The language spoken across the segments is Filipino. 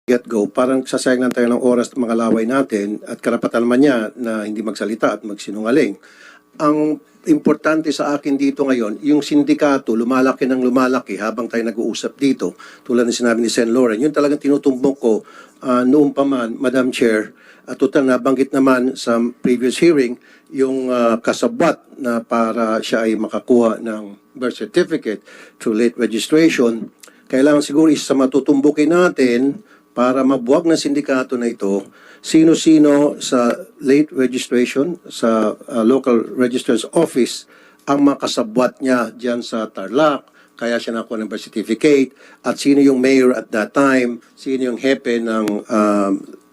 get go, parang sasayang lang tayo ng oras ng mga laway natin at karapatan naman niya na hindi magsalita at magsinungaling. Ang importante sa akin dito ngayon, yung sindikato lumalaki ng lumalaki habang tayo nag-uusap dito. Tulad ng sinabi ni Sen. Lauren, yun talagang tinutumbok ko noon pa man, Madam Chair, at total nabanggit naman sa previous hearing, yung kasabwat na para siya ay makakuha ng birth certificate through late registration. Kailangan siguro isa sa matutumbukin natin para mabuwag ng sindikato na ito, sino-sino sa late registration, sa local registrar's office, ang makasabwat niya dyan sa Tarlac, kaya siya nakuha ng birth certificate, at sino yung mayor at that time, sino yung hepe ng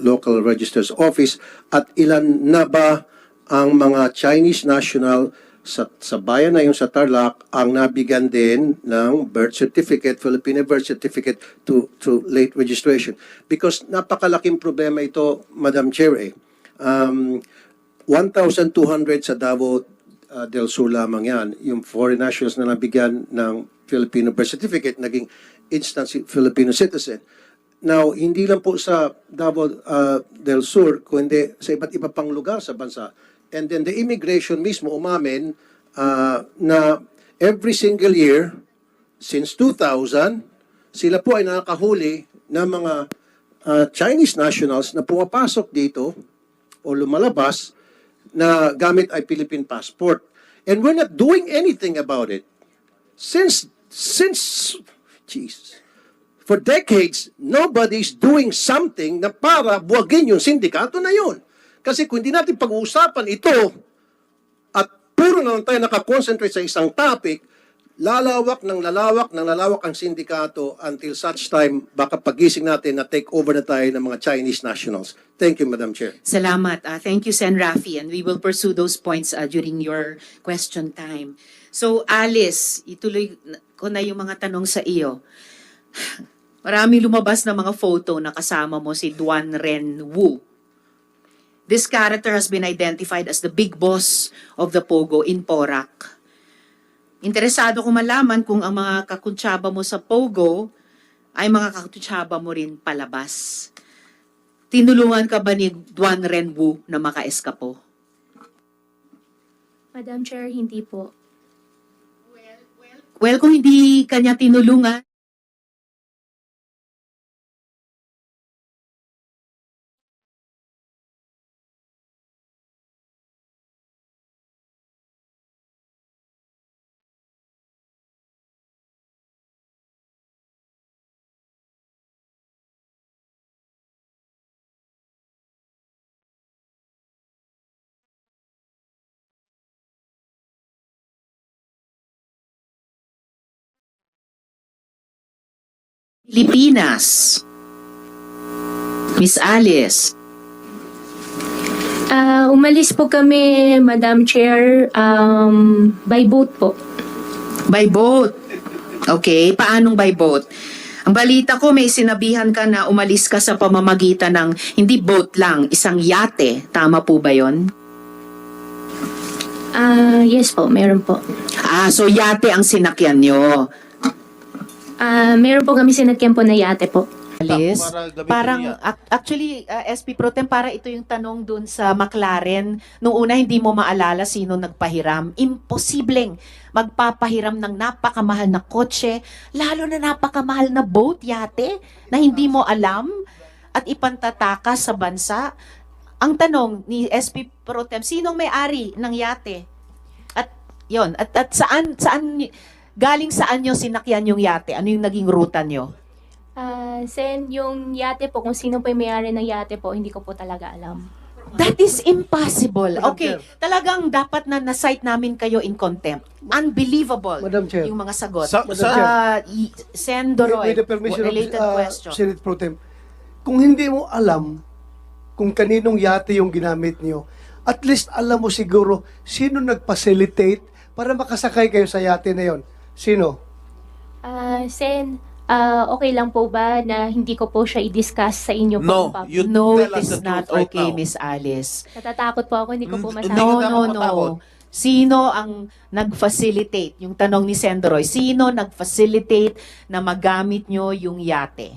local registrar's office, at ilan na ba ang mga Chinese national sa bayan na yung sa Tarlac ang nabigyan din ng birth certificate, Filipino birth certificate to late registration. Because napakalaking problema ito, Madam Chair. 1,200 sa Davao del Sur lamang yan. Yung foreign nationals na nabigyan ng Filipino birth certificate, naging instant Filipino citizen. Now, hindi lang po sa Davao del Sur, kundi sa iba't iba pang lugar sa bansa. And then the immigration mismo umamin na every single year, since 2000, sila po ay nakakahuli ng mga Chinese nationals na pumapasok dito o lumalabas na gamit ay Philippine passport. And we're not doing anything about it. Since Jesus, for decades, nobody's doing something na para buwagin yung sindikato na yun. Kasi kung hindi natin pag-uusapan ito at puro na lang tayo nakakonsentrate sa isang topic, lalawak ang sindikato until such time baka pagising natin na take over na tayo ng mga Chinese nationals. Thank you, Madam Chair. Salamat. Thank you, Sen. Rafi, and we will pursue those points during your question time. So, Alice, ituloy ko na yung mga tanong sa iyo. Marami lumabas na mga photo na kasama mo si Duan Ren Wu. This character has been identified as the big boss of the Pogo in Porac. Interesado ko malaman kung ang mga kakuntsaba mo sa Pogo ay mga kakuntsaba mo rin palabas. Tinulungan ka ba ni Duan Ren Wu na makaeskapo? Madam Chair, hindi po. Well, kung hindi kanya tinulungan, Pilipinas. Miss Alice. Umalis po kami, Madam Chair, by boat po. By boat. Okay, paanong by boat? Ang balita ko may sinabihan ka na umalis ka sa pamamagitan ng hindi boat lang, isang yate. Tama po ba yon? Yes po, meron po. So yate ang sinakyan nyo. Meron po kami sinakyan po na yate po. Alice, Para gamitin parang niya. actually SP Pro Tem, para ito yung tanong dun sa McLaren. Nung una hindi mo maalala sino nagpahiram. Imposibleng magpapahiram ng napakamahal na kotse, lalo na napakamahal na boat, yate, na hindi mo alam at ipantatakas sa bansa. Ang tanong ni SP Pro Tem, sinong may-ari ng yate? At yon, at saan galing saan nyo sinakyan yung yate? Ano yung naging ruta nyo? Sen, yung yate po, kung sino po yung may-ari ng yate po, hindi ko po talaga alam. That is impossible. Madam Okay, Chair. talagang dapat na na-cite namin kayo in contempt. Unbelievable Madam Chair. yung mga sagot. Madam Sen. Doroy, With the permission related of question. Senate Pro Tem, kung hindi mo alam kung kaninong yate yung ginamit niyo, at least alam mo siguro sino nag-facilitate para makasakay kayo sa yate na yon. Sino? Sen, okay lang po ba na hindi ko po siya i-discuss sa inyo po? No, Papa? you No, tell it us is the not truth right okay, now. Miss Alice. Natatakot po ako, hindi ko po Hindi masabi. No, ka no, dapat matakot. no. Sino ang nag-facilitate? Yung tanong ni Sen. Doroy, sino nag-facilitate na magamit nyo yung yate?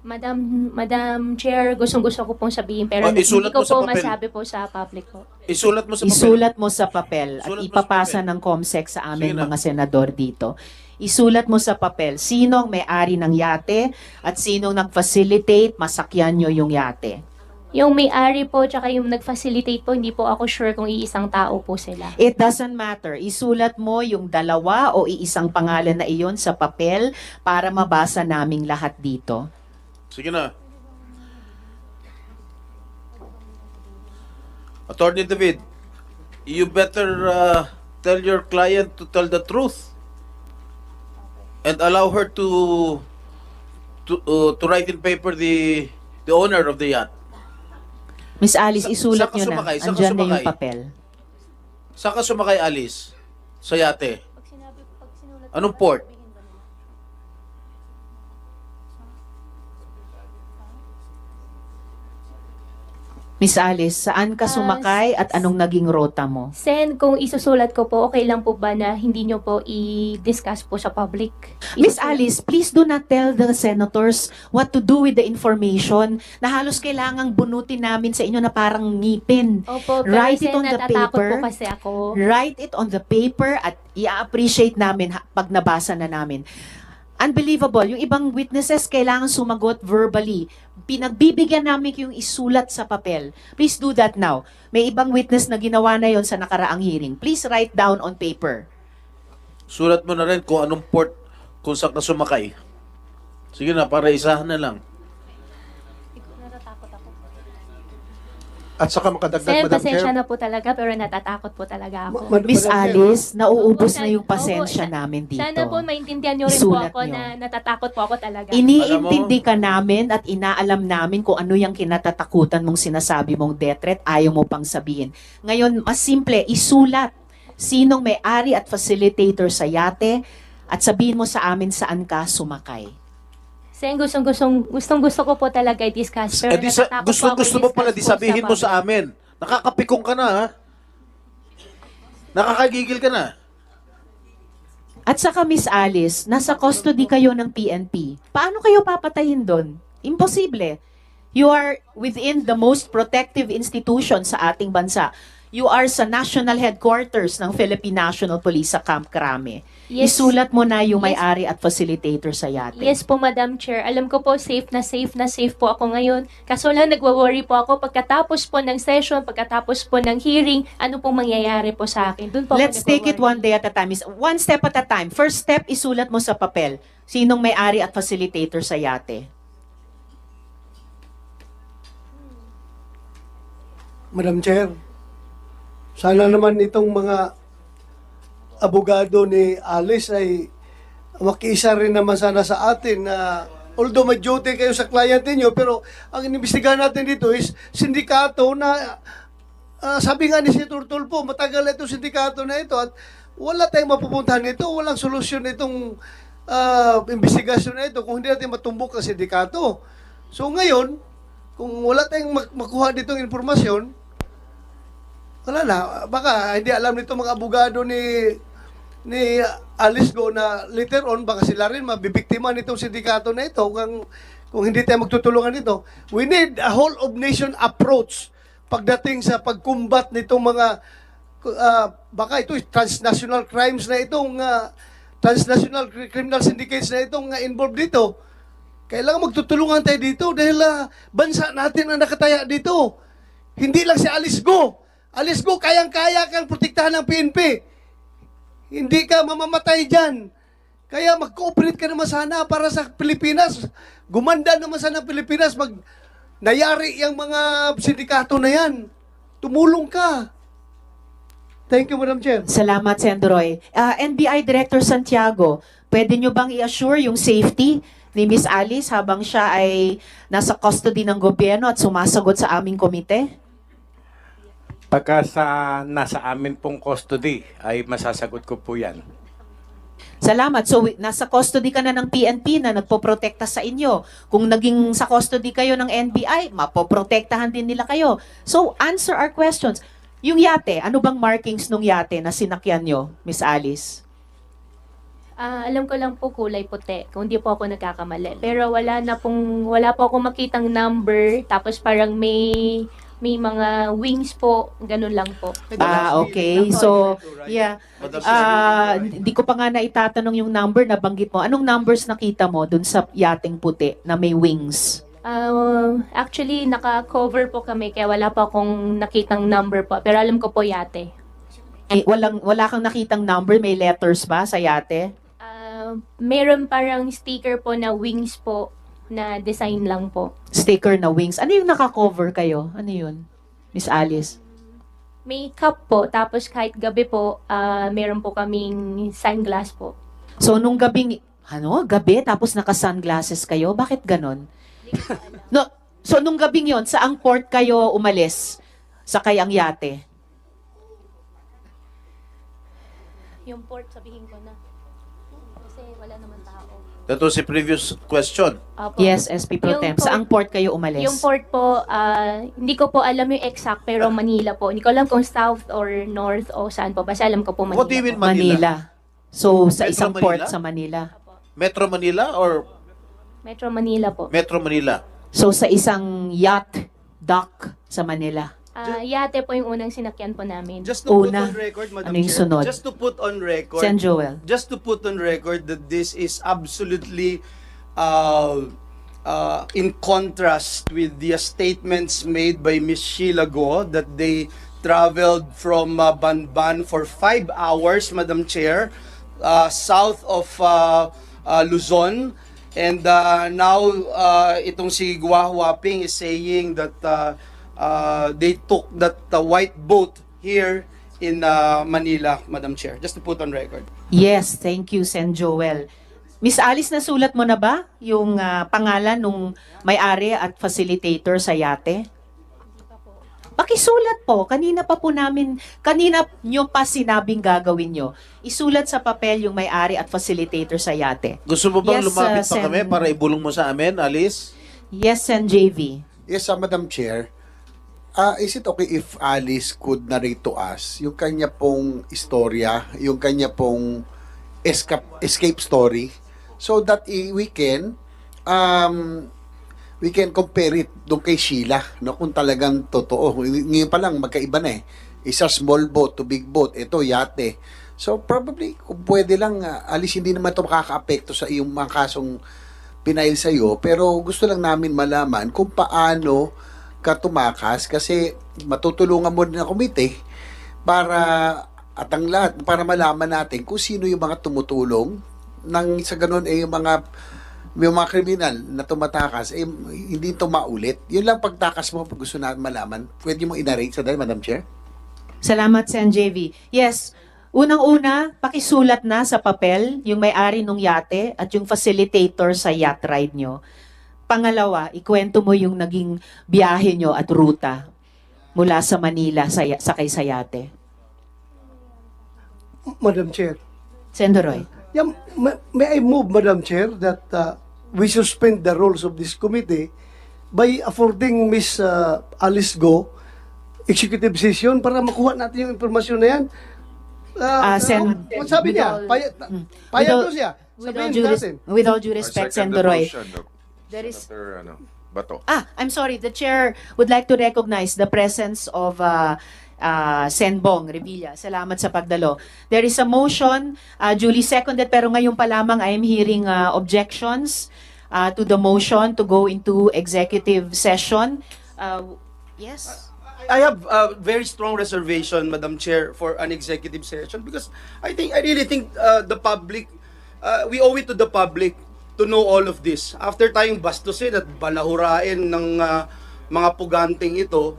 Madam Chair, gustong-gusto ko pong sabihin pero hindi isulat ko mo sa po papel. masabi po sa public po. Isulat mo sa papel. Isulat mo sa papel at Isulat mo sa ipapasa papel. ng COMSEC sa aming Sige na. mga senador dito. Isulat mo sa papel sino ang may-ari ng yate at sino nag-facilitate masakyan nyo yung yate. Yung may-ari po tsaka yung nag-facilitate po, hindi po ako sure kung iisang tao po sila. It doesn't matter. Isulat mo yung dalawa o iisang pangalan na iyon sa papel para mabasa naming lahat dito. Sige na. Attorney David, you better tell your client to tell the truth and allow her to write in paper the owner of the yacht. Miss Alice, isulat Saan ka nyo na. sumakay? Saan ka Andyan na yung sumakay? papel. Saan ka sumakay, Alice? Sa yate? Anong port? Miss Alice, saan ka sumakay at anong naging rota mo? Sen, kung isusulat ko po, okay lang po ba na hindi nyo po i-discuss po sa public? Miss Isusulat- Alice, please do not tell the senators what to do with the information na halos kailangang bunutin namin sa inyo na parang ngipin. Opo, pero Write it Sen, on the natatakot paper. po kasi ako. Write it on the paper at i-appreciate namin pag nabasa na namin. Unbelievable. Yung ibang witnesses kailangan sumagot verbally. Pinagbibigyan namin yung isulat sa papel. Please do that now. May ibang witness na ginawa na yon sa nakaraang hearing. Please write down on paper. Sulat mo na rin kung anong port, kung saan ka sumakay. Sige na, para isahan na lang. At saka makadagdag, Sen, Madam pasensya Chair. na po talaga pero natatakot po talaga ako. Miss Madam Chair. Alice, nauubos Opo, na yung opo, pasensya sa- namin dito. Sana po maintindihan nyo rin Isulat po ako nyo. na natatakot po ako talaga. Iniintindi ka namin at inaalam namin kung ano yung kinatatakutan mong sinasabi mong death threat, ayaw mo pang sabihin. Ngayon, mas simple, isulat sinong may-ari at facilitator sa yate at sabihin mo sa amin saan ka sumakay. Sen, gustong-gusto ko po talaga i-discuss pero natatakot po ako gusto mo pala, i-discuss di sabihin po mo sa amin. Nakakapikong ka na, ha? Nakakagigil ka na. At saka Miss Alice, nasa custody kayo ng PNP. Paano kayo papatayin doon? Imposible. You are within the most protective institution sa ating bansa. You are sa national headquarters ng Philippine National Police sa Camp Crame. Yes. Isulat mo na yung Yes. may-ari at facilitator sa yate. Yes po, Madam Chair. Alam ko po, safe na safe po ako ngayon. Kaso lang, nagwa-worry po ako pagkatapos po ng session, pagkatapos po ng hearing, ano pong mangyayari po sa akin. Doon po Let's ako take it one nagwa-worry. day at a time. One step at a time. First step, isulat mo sa papel. Sinong may-ari at facilitator sa yate? Madam Chair, sana naman itong mga abogado ni Alice ay makiisa rin naman sana sa atin na although may duty kayo sa client niyo, pero ang inimbestigahan natin dito is sindikato na sabi nga ni si Tulfo, matagal itong sindikato na ito at wala tayong mapupuntahan nito, walang solusyon itong investigasyon na ito kung hindi natin matumbok ang sindikato. So ngayon, kung wala tayong makuha ditong informasyon, wala na. Baka hindi alam nito mga abogado ni Alice Go na later on, baka sila rin mabibiktima nitong sindikato na ito kung hindi tayo magtutulungan nito. We need a whole of nation approach pagdating sa pagkumbat nitong mga baka ito transnational crimes na itong transnational criminal syndicates na itong involved dito. Kailangan magtutulungan tayo dito dahil bansa natin ang nakataya dito. Hindi lang si Alice Go. Alice Go, kayang-kaya kang protektahan ng PNP. Hindi ka mamamatay dyan. Kaya mag-cooperate ka naman sana para sa Pilipinas. Gumanda naman sana ang Pilipinas. Nayari yung mga sindikato na yan. Tumulong ka. Thank you, Madam Chair. Salamat, Sendroy. NBI Director Santiago, pwede nyo bang i-assure yung safety ni Miss Alice habang siya ay nasa custody ng gobyerno at sumasagot sa aming komite? Pagka nasa amin pong custody, ay masasagot ko po yan. Salamat. So, nasa custody ka na ng PNP na nagpoprotekta sa inyo. Kung naging sa custody kayo ng NBI, mapoprotektahan din nila kayo. So, answer our questions. Yung yate, ano bang markings nung yate na sinakyan nyo, Miss Alice? Alam ko lang po kulay puti, kung di po ako nagkakamali. Pero wala po ako makitang number, tapos parang may mga wings po, ganun lang po. Okay. So, yeah. Madam Chair. Hindi ko pa nga naitatanong yung number na banggit mo. Anong numbers nakita mo dun sa yating puti na may wings? Actually, naka-cover po kami, kaya wala po akong nakitang number po. Pero alam ko po yate. Wala kang nakitang number, may letters ba sa yate? Meron parang sticker po na wings po, na design lang po. Sticker na wings. Ano yung naka-cover kayo? Ano yun? Miss Alice? May cup po, tapos kahit gabi po, meron po kaming sunglass po. So, nung gabi, tapos naka-sunglasses kayo? Bakit ganon? No, so, nung gabing yon, saang port kayo umalis? Sakay ang yate? Yung port, sabihin ko na. Kasi wala naman tao. That was the previous question. Opo. Yes, SP Pro Yung Temp. port- Saang port kayo umalis? Yung port po, hindi ko po alam yung exact, pero Manila po. Hindi ko alam kung south or north o saan po. Basta alam ko po Manila. What do you mean po. Manila? So, sa Metro isang port Manila? sa Manila. Metro Manila or Metro Manila po. Metro Manila? So, sa isang yacht dock sa Manila. Yate po yung unang sinakyan po namin. Just to put Una. on record, Madam Ano yung Chair. sunod? Just to put on record. Sen Joel. Just to put on record that this is absolutely in contrast with the statements made by Ms. Sheila Go that they traveled from Banban for 5 hours, Madam Chair, south of Luzon. And now, itong si Gua Huaping is saying that they took that white boat here in Manila, Madam Chair. Just to put on record. Yes, thank you, Sen Joel. Miss Alice, nasulat mo na ba yung pangalan nung may-ari at facilitator sa yate? Pakisulat po. Kanina nyo pa sinabing gagawin nyo. Isulat sa papel yung may-ari at facilitator sa yate. Gusto mo bang Yes, lumapit pa Sen- kami para ibulong mo sa amin, Alice? Yes, Sen JV. Yes, Madam Chair. Is it okay if Alice could narrate to us yung kanya pong istorya, yung kanya pong escape story, so that we can compare it doon kay Sheila, no, kung talagang totoo. Ngayon pa lang magkaiba na eh. Isa small boat to big boat, ito yate. So probably kung pwede lang, Alice, hindi naman ito makaka-apekto sa iyong mga kasong pinail sa iyo, pero gusto lang namin malaman kung paano ka tumakas, kasi matutulungan mo din ang komite para at ang lahat para malaman natin kung sino yung mga tumutulong nang sa ganun yung mga kriminal na tumatakas hindi ito maulit. Yun lang pagtakas mo, pag gusto natin malaman. Pwede mo inarate sa dahil, Madam Chair? Salamat, Sen JV. Yes, unang-una, pakisulat na sa papel yung may-ari ng yate at yung facilitator sa yacht ride nyo. Pangalawa, ikwento mo yung naging biyahe nyo at ruta mula sa Manila sakay sa yate. Madam Chair. Sendoroy. Yeah, may I move, Madam Chair, that we suspend the rules of this committee by affording Miss Alice Go executive session para makuha natin yung informasyon na yan. Sabi niya, payag ko siya. Sabihin natin. With all due respect, Sendoroy. There is... Bato. I'm sorry. The chair would like to recognize the presence of Senbong Revilla. Salamat sa pagdalo. There is a motion, duly seconded, pero ngayon pa lamang I am hearing objections to the motion to go into executive session. Yes? I have a very strong reservation, Madam Chair, for an executive session because I really think the public, we owe it to the public to know all of this. After tayong bastusin at balahurain ng mga puganting ito,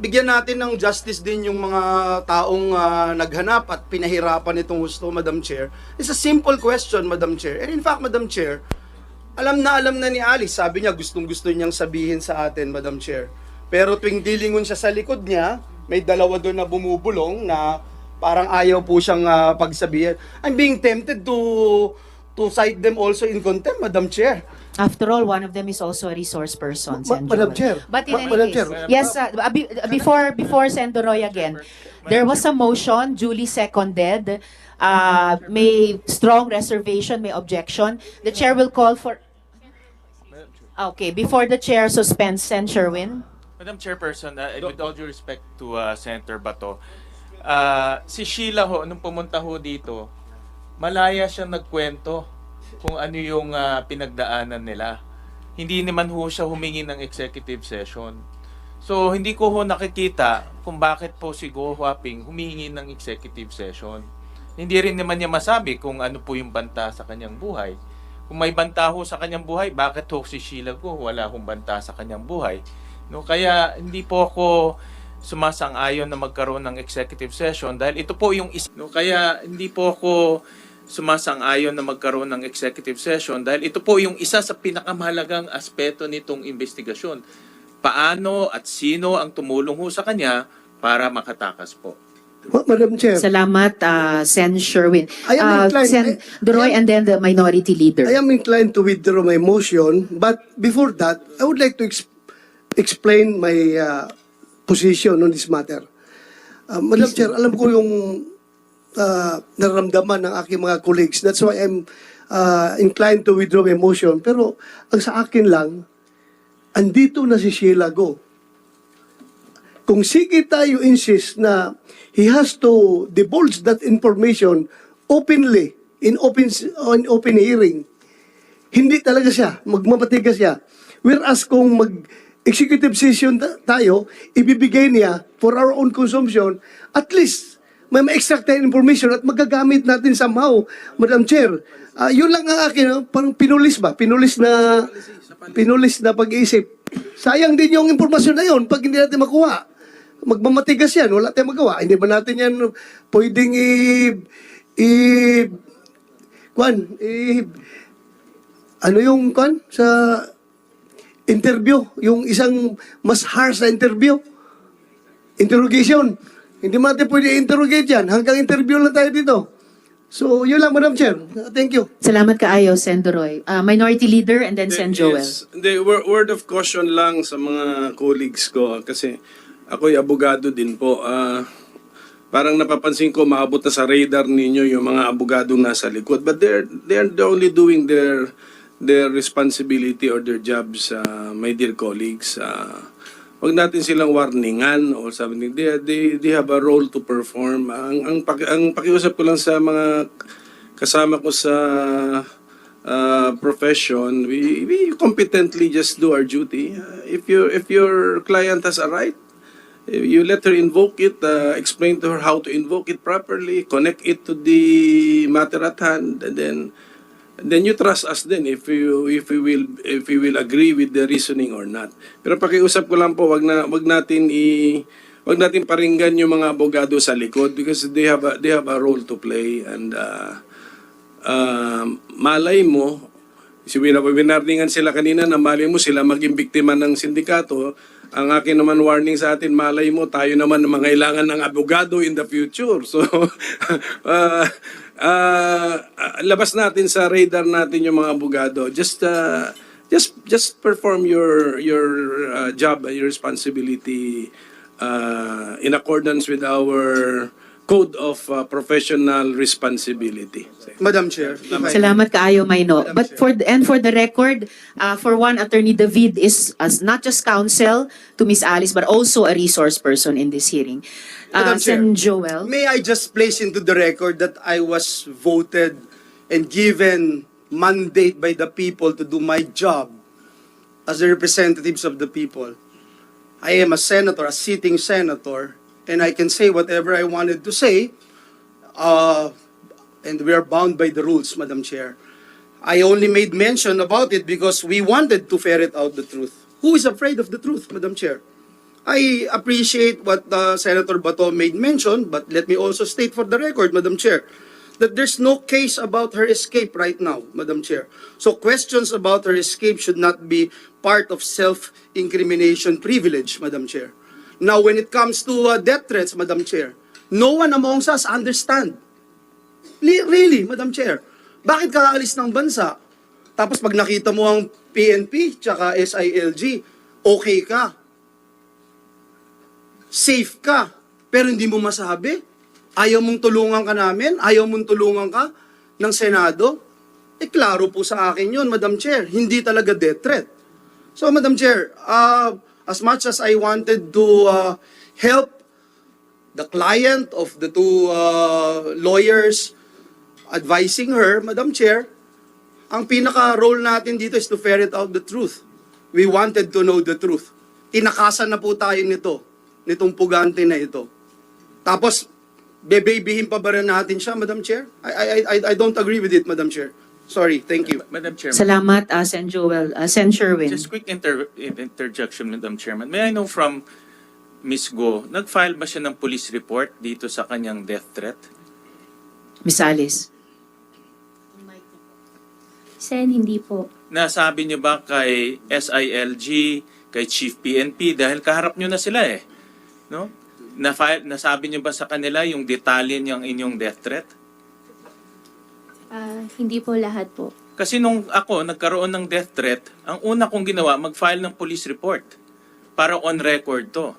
bigyan natin ng justice din yung mga taong naghanap at pinahirapan itong gusto, Madam Chair. It's a simple question, Madam Chair. And in fact, Madam Chair, alam na ni Alice, sabi niya gustong-gusto niyang sabihin sa atin, Madam Chair. Pero tuwing dilingon siya sa likod niya, may dalawa doon na bumubulong na parang ayaw po siyang pagsabihin. I'm being tempted to cite them also in contempt, Madam Chair. After all, one of them is also a resource person, Sen. Madam Joel. Chair. But in any Madam case, Chair. yes, before Sen. Doroy again, there was a motion, duly seconded. May strong reservation, may objection. The chair will call for. Okay, before the chair suspends, Sen. Sherwin. Madam Chairperson, with all due respect to Senator Bato, si Sheila ho, nung pumunta ho dito, malaya siyang nagkwento kung ano yung pinagdaanan nila. Hindi naman ho siya humingi ng executive session. So, hindi ko ho nakikita kung bakit po si Go Huaping humingi ng executive session. Hindi rin naman niya masabi kung ano po yung banta sa kanyang buhay. Kung may banta ho sa kanyang buhay, bakit ho si Sheila Go wala hong banta sa kanyang buhay? No, kaya hindi po ako sumasang-ayon na magkaroon ng executive session dahil ito po yung kaya hindi po ako sumasang-ayon na magkaroon ng executive session dahil ito po yung isa sa pinakamahalagang aspeto nitong investigasyon. Paano at sino ang tumulong ho sa kanya para makatakas po. Madam Chair, Salamat, Sen. Sherwin. I am inclined- Sen. Doroy and then the minority leader. I am inclined to withdraw my motion, but before that, I would like to explain my position on this matter. Madam Chair, alam ko yung nararamdaman ng aking mga colleagues. That's why I'm inclined to withdraw my motion. Pero ang sa akin lang, andito na si Sheila Go. Kung sige tayo insist na he has to divulge that information openly, in open hearing, hindi talaga siya, magmamatigas siya. Whereas kung mag-executive session tayo, ibibigay niya for our own consumption, at least may ma-extract tayo information at magagamit natin somehow, Madam Chair. Yun lang ang akin, parang pinulis ba? Pinulis na pag-iisip. Sayang din yung impormasyon na yun pag hindi natin makuha. Magmamatigas yan, wala tayong magawa. Hindi ba natin yan pwedeng ano yung sa interview, yung isang mas harsh na interview, interrogation. Hindi mo natin pwede interrogate yan. Hanggang interview lang tayo dito. So, yun lang, Madam Chair. Thank you. Salamat kaayo, Sen. Doroy. Minority leader and then Sen. Joel. Yes. The word of caution lang sa mga colleagues ko kasi ako'y abogado din po. Parang napapansin ko maabot na sa radar ninyo yung mga abogadong nasa likod. But they're only doing their responsibility or their jobs, my dear colleagues. Wag natin silang warningan or something. They have a role to perform. Ang pakiusap ko lang sa mga kasama ko sa profession, we competently just do our duty. If your client has a right, you let her invoke it, explain to her how to invoke it properly, connect it to the matter at hand, and then you trust us then if we will agree with the reasoning or not. Pero pakiusap ko lang po, wag natin paringgan yung mga abogado sa likod because they have a role to play and malay mo winarningan sila kanina na malay mo sila maging biktima ng sindikato. Ang akin naman warning sa atin, malay mo, tayo naman mangailangan ng abogado in the future. So, labas natin sa radar natin yung mga abogado. Just perform your job, your responsibility in accordance with our code of professional responsibility. Madam Chair. Salamat kaayo, Mayno. But for the record, for one, Attorney David is not just counsel to Miss Alice but also a resource person in this hearing. Madam Chair, Sen. Joel. may I just place into the record that I was voted and given mandate by the people to do my job as the representatives of the people. I am a senator, a sitting senator, and I can say whatever I wanted to say, and we are bound by the rules, Madam Chair. I only made mention about it because we wanted to ferret out the truth. Who is afraid of the truth, Madam Chair? I appreciate what Senator Bato made mention, but let me also state for the record, Madam Chair, that there's no case about her escape right now, Madam Chair. So questions about her escape should not be part of self-incrimination privilege, Madam Chair. Now, when it comes to death threats, Madam Chair, no one amongst us understand. Really, Madam Chair, bakit ka aalis ng bansa? Tapos pag nakita mo ang PNP tsaka SILG, okay ka. Safe ka. Pero hindi mo masabi. Ayaw mong tulungan ka namin. Ayaw mong tulungan ka ng Senado. Klaro po sa akin yun, Madam Chair. Hindi talaga death threat. So, Madam Chair, as much as I wanted to help the client of the two lawyers advising her, Madam Chair, ang pinaka-role natin dito is to ferret out the truth. We wanted to know the truth. Tinakasan na po tayo nitong pugante na ito. Tapos, bebabyhin pa ba rin natin siya, Madam Chair? I don't agree with it, Madam Chair. Sorry, thank you. Madam Chairman. Salamat, Sen. Joel. Sen. Sherwin. Just quick interjection, Madam Chairman. May I know from Ms. Go, nag-file ba siya ng police report dito sa kanyang death threat? Miss Alice. Sen, hindi po. Nasabi niyo ba kay SILG, kay Chief PNP, dahil kaharap niyo na sila eh. No? Nasabi niyo ba sa kanila yung detalye niyang inyong death threat? Hindi po lahat po. Kasi nung ako nagkaroon ng death threat, ang una kong ginawa, mag-file ng police report para on record to.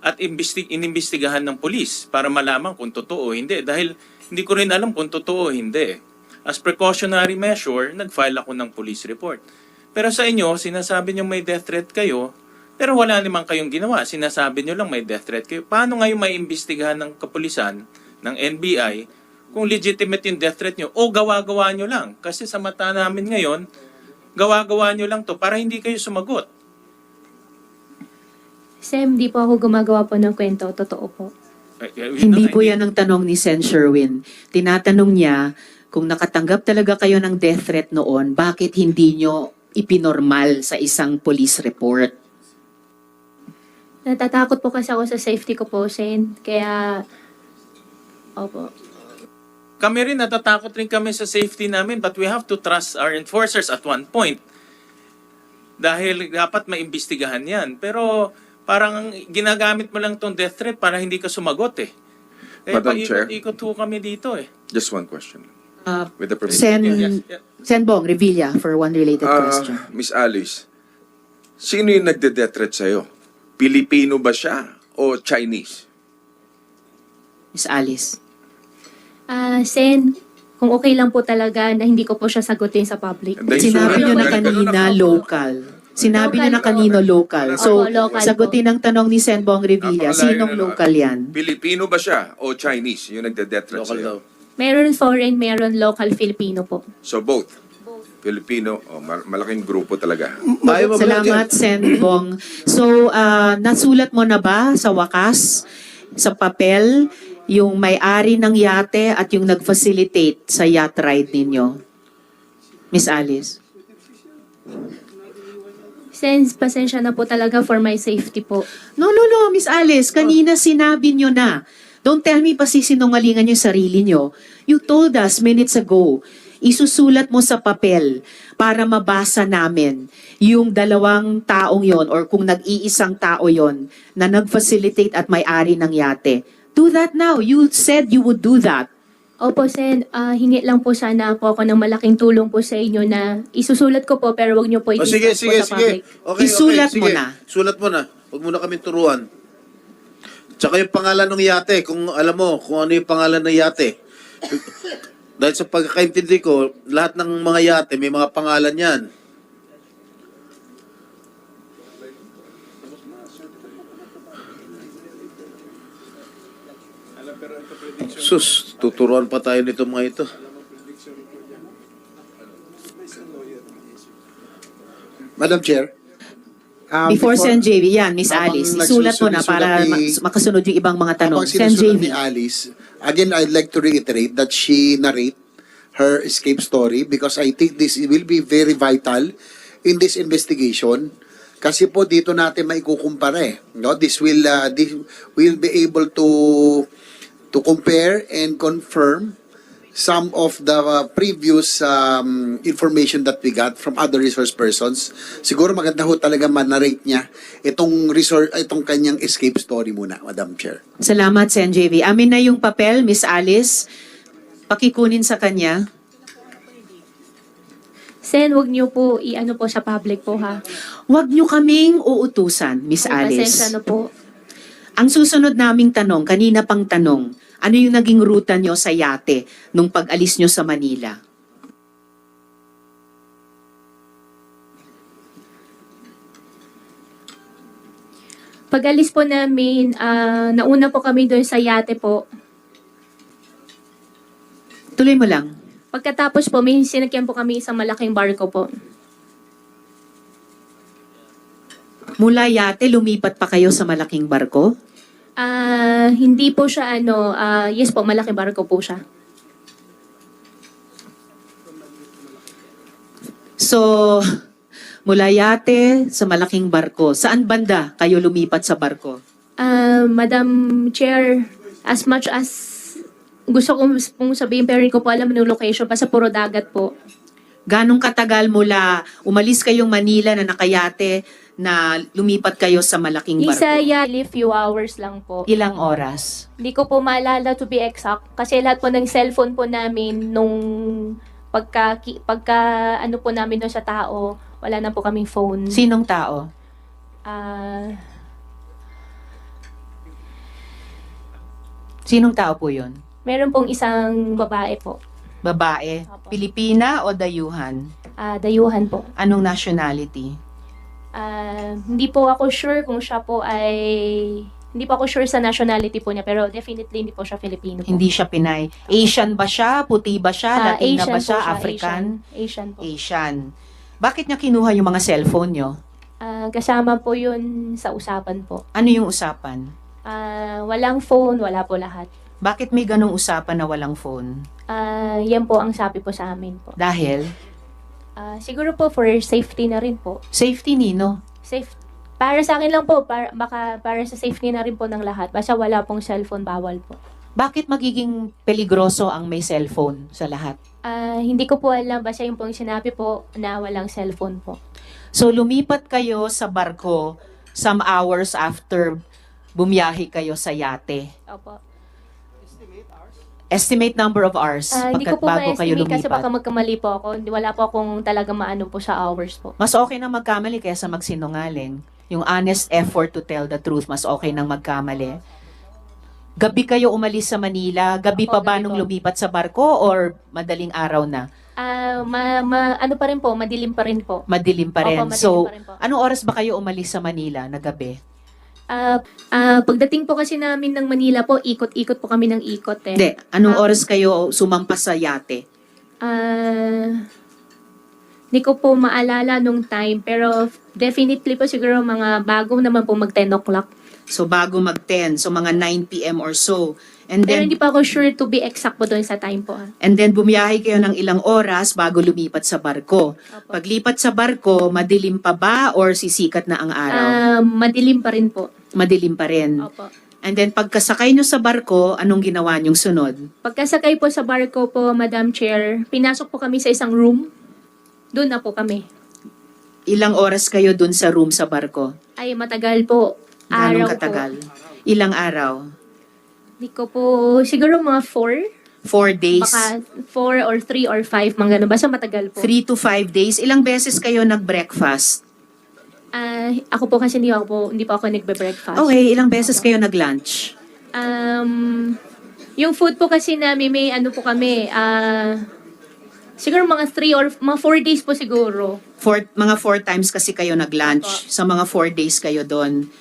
At inimbestigahan ng police para malaman kung totoo o hindi. Dahil hindi ko rin alam kung totoo o hindi. As precautionary measure, nag-file ako ng police report. Pero sa inyo, sinasabi nyo may death threat kayo, pero wala naman kayong ginawa. Sinasabi nyo lang may death threat kayo. Paano ngayon may imbestigahan ng kapulisan, ng NBI, kung legitimate yung death threat nyo, o gawa-gawa nyo lang? Kasi sa mata namin ngayon, gawa-gawa nyo lang to para hindi kayo sumagot. Sem, di po ako gumagawa po ng kwento. Totoo po. Hindi po yan ang tanong ni Sen. Sherwin. Tinatanong niya, kung nakatanggap talaga kayo ng death threat noon, bakit hindi nyo ipinormal sa isang police report? Natatakot po kasi ako sa safety ko po, Sen. Kaya, opo. Kami rin, natatakot rin kami sa safety namin, but we have to trust our enforcers at one point. Dahil dapat maimbestigahan yan. Pero parang ginagamit mo lang tong death threat para hindi ka sumagot eh. Kaya Madam Chair. paikot-ikot ho kami dito eh. Just one question. With the permission. Sen Bong Revilla for one related question. Miss Alice, sino yung nagde-death threat sa'yo? Pilipino ba siya o Chinese? Miss Alice. Sen, kung okay lang po talaga na hindi ko po siya sagutin sa public. And then, Sinabi sure, nyo na ganun kanina ako. local. Sinabi nyo na kanino local. So, Opo, local sagutin ang tanong ni Sen Bong Revilla, Napakalayo sinong na local yan? Pilipino ba siya o Chinese yung nagde-death threat sa'yo? Meron foreign, meron local Filipino po. So both. Filipino, malaking grupo talaga. Salamat, Sen Bong. So, nasulat mo na ba sa wakas, sa papel, yung may-ari ng yate at yung nag-facilitate sa yacht ride ninyo? Miss Alice. Sen, pasensya na po talaga for my safety po. No, Miss Alice. Kanina sinabi nyo na. Don't tell me pa sisinungalingan yung sarili nyo. You told us minutes ago, isusulat mo sa papel para mabasa namin yung dalawang taong yon or kung nag-iisang tao yon na nag-facilitate at may-ari ng yate. Do that now. You said you would do that. Opo, Sen, hingi lang po sana po ako ng malaking tulong po sa inyo na isusulat ko po pero wag niyo po i-discuss po sa public. Okay, Isulat mo sige. na. Sulat mo na. Huwag mo na kami turuan. Tsaka yung pangalan ng yate, kung alam mo kung ano yung pangalan ng yate. Dahil sa pagkakaintindi ko, lahat ng mga yate may mga pangalan yan. Sus, tuturuan pa tayo nito mga ito. Madam Chair. Before Sen JV, yan, Miss habang Alice. Isulat mo na para makasunod yung ibang mga tanong. Habang Sen sinusunod JV. ni Alice, again, I'd like to reiterate that she narrate her escape story because I think this will be very vital in this investigation. Kasi po dito natin maikukumpara eh. No? This will be able to compare and confirm some of the previous information that we got from other resource persons. Siguro maganda ho talaga man-narrate niya itong kanyang escape story muna, Madam Chair. Salamat, Sen JV. Amin na yung papel, Miss Alice. Pakikunin sa kanya. Sen, wag niyo po i-ano po sa public po ha. Huwag nyo kaming uutusan, Miss Pasensya Alice. na po. Ang susunod naming tanong, kanina pang tanong, ano yung naging ruta nyo sa yate nung pag-alis nyo sa Manila? Pag-alis po namin, nauna po kami doon sa yate po. Tuloy mo lang. Pagkatapos po, may sinakyan po kami isang malaking barko po. Mula yate, lumipat pa kayo sa malaking barko? Hindi po siya yes po, malaking barko po siya. So, mula yate sa malaking barko, saan banda kayo lumipat sa barko? Madam Chair, as much as gusto kong sabihin, pero hindi ko po alam yung location, basta puro dagat po. Ganong katagal mula umalis kayong Manila na nakayate na lumipat kayo sa malaking barko? Isa few hours lang po. Ilang oras? Hindi ko po maalala to be exact kasi lahat po ng cellphone po namin nung pagka ano po namin doon sa tao, wala na po kaming phone. Sinong tao? Sinong tao po yun? Meron pong isang babae po. Babae? Opo. Pilipina o dayuhan? Dayuhan po. Anong nationality? Hindi po ako sure kung siya po ay... Hindi po ako sure sa nationality po niya, pero definitely hindi po siya Filipino po. Hindi siya Pinay. Asian ba siya? Puti ba siya? Latina Asian ba siya? po African? Asian po. Asian. Bakit niya kinuha yung mga cellphone niyo? Kasama po yun sa usapan po. Ano yung usapan? Walang phone, wala po lahat. Bakit may ganong usapan na walang phone? Yan po ang sabi po sa amin po. Dahil? Siguro po for safety na rin po. Safety nino? Para sa akin lang po, baka para sa safety na rin po ng lahat. Basta wala pong cellphone, bawal po. Bakit magiging peligroso ang may cellphone sa lahat? Hindi ko po alam, basta yung pong sinabi po na walang cellphone po. So lumipat kayo sa barko some hours after bumiyahe kayo sa yate. Opo. Estimate number of hours Hindi ko po bago kayo ma-estimate kasi baka lumipat. magkamali po ako. Wala po akong talaga maano po sa hours po. Mas okay na magkamali kaysa magsinungaling. Yung honest effort to tell the truth, mas okay nang magkamali. Gabi kayo umalis sa Manila? Gabi Opo, pa ba gabi nung po. lumipat sa barko or madaling araw na? Ano pa rin po, madilim pa rin po. Madilim pa rin. Opo, madilim So, pa rin po. anong oras ba kayo umalis sa Manila na gabi? Pagdating po kasi namin ng Manila po, ikot-ikot po kami ng ikot eh. Hindi. Anong oras kayo sumampas sa yate? Hindi ko po maalala nung time, pero definitely po siguro mga bago naman po mag 10 o'clock. So, bago mag-10. So, mga 9 p.m. or so. And Pero then, hindi pa ako sure to be exact po doon sa time po. and then bumiyahe kayo ng ilang oras bago lumipat sa barko. Opo. Paglipat sa barko, madilim pa ba or sisikat na ang araw? Madilim pa rin po. Madilim pa rin. Opo. And then pagkasakay nyo sa barko, anong ginawa nyong sunod? Pagkasakay po sa barko po, Madam Chair, pinasok po kami sa isang room. Doon na po kami. Ilang oras kayo dun sa room sa barko? Ay, matagal po. Ganong Araw katagal? po. Ilang araw? Hindi ko po, siguro mga 4. 4 days? Baka 4 or 3 or 5, mga ganun. Basta matagal po. 3 to 5 days? Ilang beses kayo nag-breakfast? Ako po kasi hindi po ako nagbe-breakfast. Okay, ilang beses kayo nag-lunch? Yung food po kasi namin, may ano po kami, siguro mga 3 or mga 4 days po siguro. Mga 4 times kasi kayo nag-lunch. Sa mga 4 days kayo doon.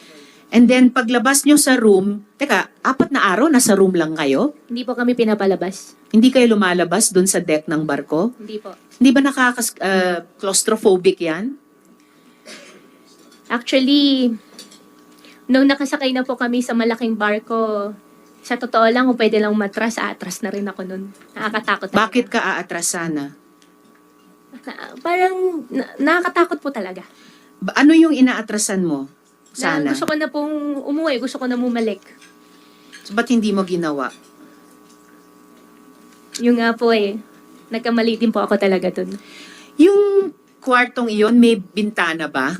And then, paglabas nyo sa room, teka, 4 na araw, nasa room lang kayo? Hindi po kami pinapalabas. Hindi kayo lumalabas doon sa deck ng barko? Hindi po. Hindi ba claustrophobic yan? Actually, nung nakasakay na po kami sa malaking barko, sa totoo lang, kung pwede lang atras na rin ako nun. Nakakatakot talaga. Bakit ka aatras sana? Parang nakakatakot po talaga. Ano yung inaatrasan mo? Na Sana. gusto ko na pong umuwi, gusto ko na bumalik. So, ba't hindi mo ginawa? Yung nga po nagkamali din po ako talaga dun. Yung kwartong iyon, may bintana ba?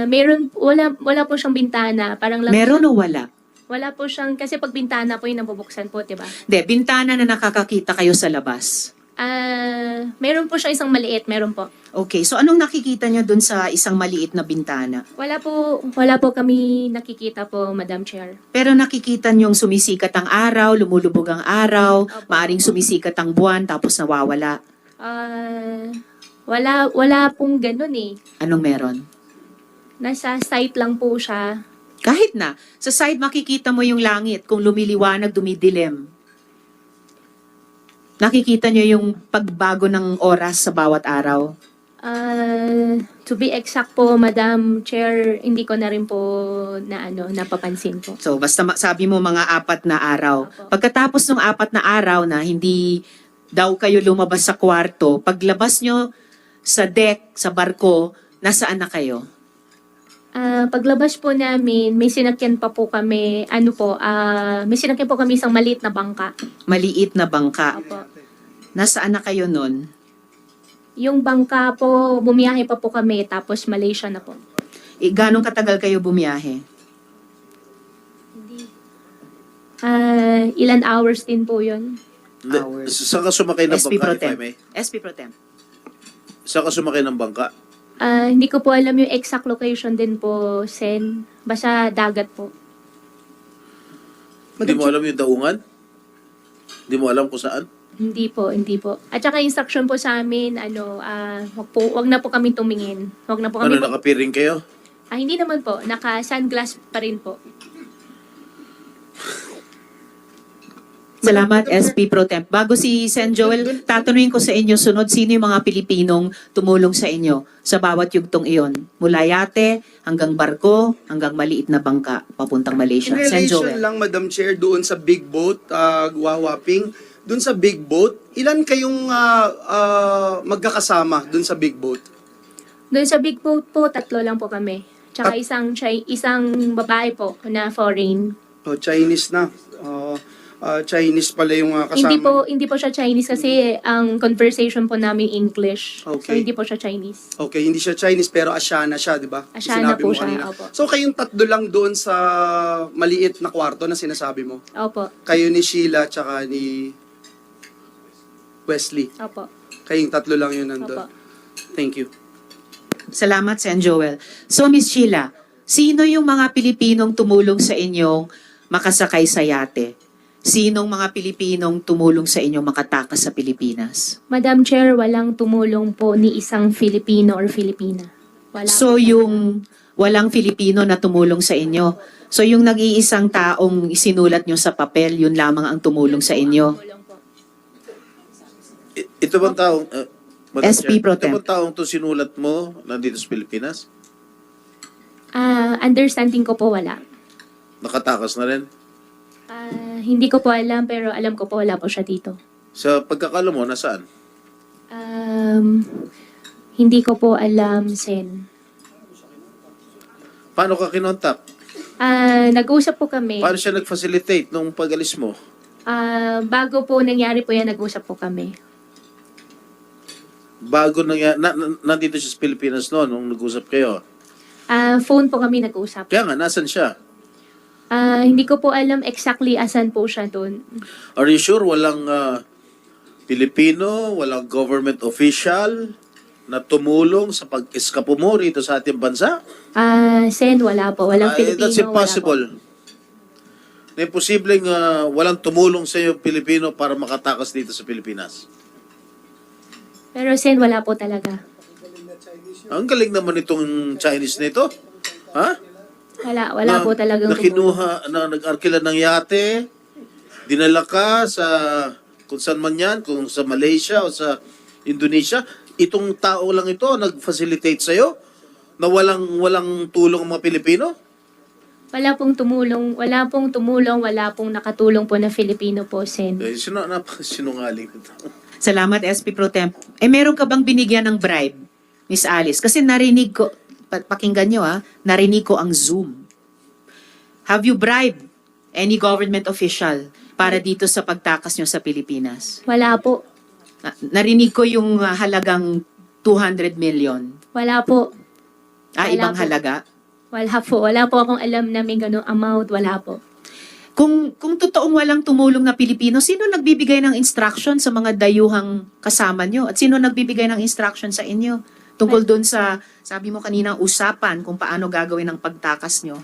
Wala po siyang bintana. Parang lang Meron o wala? Wala po siyang, kasi pag bintana po yung nabubuksan po, diba? Hindi, bintana na nakakakita kayo sa labas. Meron po siya isang maliit, meron po. Okay, so anong nakikita niya dun sa isang maliit na bintana? Wala po kami nakikita po, Madam Chair. Pero nakikita niyong sumisikat ang araw, lumulubog ang araw, maaring sumisikat ang buwan, tapos nawawala. Wala pong ganun eh. Anong meron? Nasa site lang po siya. Kahit na, sa side makikita mo yung langit kung lumiliwanag, dumidilim. Nakikita niyo yung pagbago ng oras sa bawat araw. To be exact po, Madam Chair, hindi ko na rin po napapansin po. So basta sabi mo mga 4 na araw. Pagkatapos ng 4 na araw na hindi daw kayo lumabas sa kwarto, paglabas nyo sa deck, sa barko, nasaan na kayo? Paglabas po namin, may sinakyan pa po kami, may sinakyan po kami isang maliit na bangka. Maliit na bangka. Opo. Nasaan na kayo nun? Yung bangka po, bumiyahe pa po kami, tapos Malaysia na po. Ganong katagal kayo bumiyahe? Ilan hours din po yun. Hours. Saan ka sumakay ng SP Pro bangka, if I Tem. may? SP Pro Tem. Saan ka sumakay ng bangka? Hindi ko po alam yung exact location din po, Sen. Basta dagat po. Hindi mo alam yung daungan? Hindi mo alam kung saan? Hindi po. At saka instruction po sa amin, wag na po kami tumingin. Wag na po kami. Nakapiring kayo? Hindi naman po. Naka-sunglass pa rin po. Salamat, SP Pro Temp. Bago si Sen Joel, tatanungin ko sa inyo sunod, sino yung mga Pilipinong tumulong sa inyo sa bawat yugtong iyon? Mula yate, hanggang barko, hanggang maliit na bangka, papuntang Malaysia. In Sen relation Joel. lang, Madam Chair, doon sa big boat, Guwawaping, doon sa big boat, ilan kayong magkakasama doon sa big boat? Doon sa big boat po, 3 lang po kami. Tsaka isang babae po na foreign. Chinese na. Chinese pala yung kasama. Hindi po siya Chinese kasi ang conversation po namin English. So Okay. hindi po siya Chinese. Okay, hindi siya Chinese pero Asiana siya, di ba? Asiana Sinabi po mo siya, kanina. opo. So kayong 3 lang doon sa maliit na kwarto na sinasabi mo? Opo. Kayo ni Sheila tsaka ni Wesley. Opo. Kayong 3 lang yun nandun. Opo. Thank you. Salamat, Sen Joel. So, Miss Sheila, sino yung mga Pilipinong tumulong sa inyong makasakay sa yate? Sinong mga Pilipinong tumulong sa inyong makatakas sa Pilipinas? Madam Chair, walang tumulong po ni isang Filipino or Filipina. Wala So, po. yung walang Filipino na tumulong sa inyo. So, yung nag-iisang taong isinulat nyo sa papel, yun lamang ang tumulong sa inyo. Tumulong po. Ito bang taong... Madam SP Chair, Pro ito Tem. bang taong to sinulat mo nandito sa Pilipinas? Understanding ko po wala. Nakatakas na rin? Hindi ko po alam, pero alam ko po wala po siya dito. Sa pagkakala mo, nasaan? Hindi ko po alam, Sen. Paano ka kinontak? Nag-usap po kami. Paano siya nag-facilitate nung pag-alis mo? Bago po nangyari po yan, nag-usap po kami. Bago nandito siya sa Pilipinas noon, nung nag-usap kayo. Phone po kami nag-usap. Kaya nga, nasan siya? Hindi ko po alam exactly asan po siya doon. Are you sure walang Pilipino, walang government official na tumulong sa pag-eskapo mo rito sa ating bansa? Sen, wala po. Walang Pilipino. That's impossible. Na imposibleng walang tumulong sa iyo Pilipino para makatakas dito sa Pilipinas. Pero Sen, wala po talaga. Ang galing naman itong Chinese nito. Ha? Wala po talagang na kinuha, na nag-arkila ng yate, dinala ka sa kung saan man yan, kung sa Malaysia o sa Indonesia, itong tao lang ito nag-facilitate sa'yo na walang tulong ang mga Pilipino? Wala pong tumulong, wala pong nakatulong po na Filipino po, Sen. Sinungaling ito. Salamat, SP Pro Temp. Meron ka bang binigyan ng bribe, Miss Alice? Kasi narinig ko, pakinggan nyo narinig ko ang Zoom. Have you bribed any government official para dito sa pagtakas nyo sa Pilipinas? Wala po. Narinig ko yung halagang 200 million. Wala po. Ibang po. halaga? Wala po. Wala po akong alam na may ganung amount. Wala po. Kung totoong walang tumulong na Pilipino, sino nagbibigay ng instruction sa mga dayuhang kasama nyo? At sino nagbibigay ng instruction sa inyo? Tungkol doon sa, sabi mo kanina, usapan kung paano gagawin ang pagtakas nyo.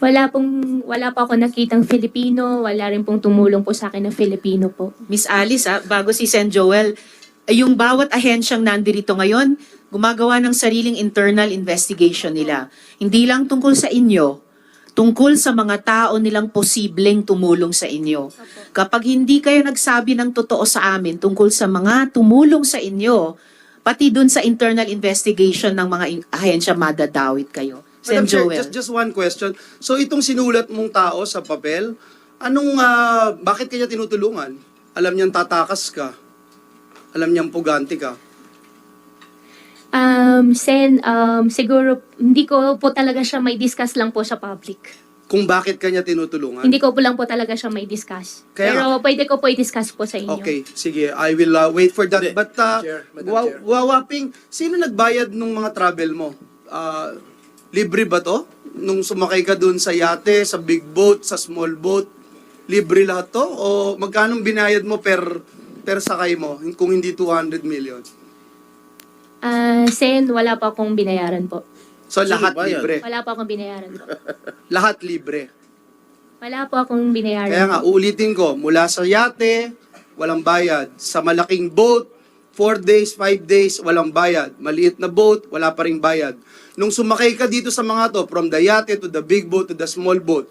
Wala po ako nakitang Filipino, wala rin pong tumulong po sa akin na Filipino po. Miss Alice, bago si Sen Joel, yung bawat ahensyang nandirito ngayon, gumagawa ng sariling internal investigation nila. Hindi lang tungkol sa inyo, tungkol sa mga tao nilang posibleng tumulong sa inyo. Kapag hindi kayo nagsabi ng totoo sa amin tungkol sa mga tumulong sa inyo, pati dun sa internal investigation ng mga ahensya, madadawit kayo. Sen Madam Chair, Joel. just one question. So itong sinulat mong tao sa papel, bakit kanya tinutulungan? Alam niyang tatakas ka. Alam niyang puganti ka. Sen, siguro hindi ko po talaga siya may discuss lang po sa public. Kung bakit kanya tinutulungan? Hindi ko po lang po talaga siya may discuss. Kaya Pero pwede ko po i-discuss po sa inyo. Okay, sige. I will wait for that. But, Madam Chair. Wawaping, sino nagbayad nung mga travel mo? Libre ba to? Nung sumakay ka dun sa yate, sa big boat, sa small boat, libre lahat to? O magkano binayad mo per sakay mo kung hindi 200 million? Sen, wala pa akong binayaran po. So lahat bayad? libre. Wala pa akong binayaran po. Lahat libre. Wala po akong binayaran. Kaya nga, uulitin ko, mula sa yate, walang bayad. Sa malaking boat, 4 days, 5 days, walang bayad. Maliit na boat, wala pa ring bayad. Nung sumakay ka dito sa mga to, from the yate to the big boat to the small boat,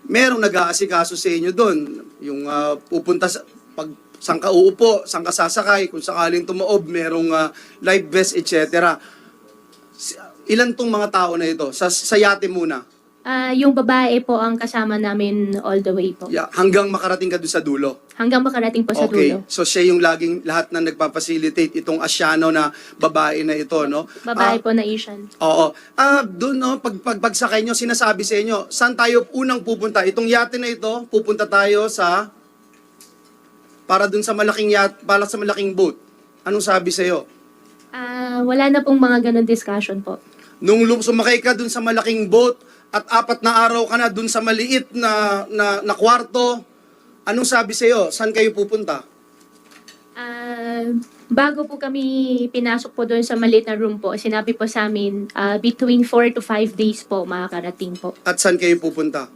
merong nag-aasikaso sa inyo doon. Yung pupunta sa, saan ka uupo, saan ka sasakay, kung sakaling tumaob, merong life vest, etc. Ilan tong mga tao na ito? Sa yate muna. Yung babae po ang kasama namin all the way po. Yeah, hanggang makarating ka doon sa dulo. Hanggang makarating po sa Okay, dulo. so siya yung laging lahat na nagpapacilitate itong Asyano na babae na ito, no? Babae po na Asian. Oo. Doon, no, pagsakay nyo, sinasabi sa inyo, saan tayo unang pupunta? Itong yate na ito, pupunta tayo para doon sa malaking para sa malaking boat. Anong sabi sa iyo? Wala na pong mga ganun discussion po. Nung sumakay ka doon sa malaking boat at 4 na araw ka na doon sa maliit na kwarto, anong sabi sa iyo? Saan kayo pupunta? Bago po kami pinasok po doon sa maliit na room po, sinabi po sa amin, between 4 to 5 days po makakarating po. At saan kayo pupunta?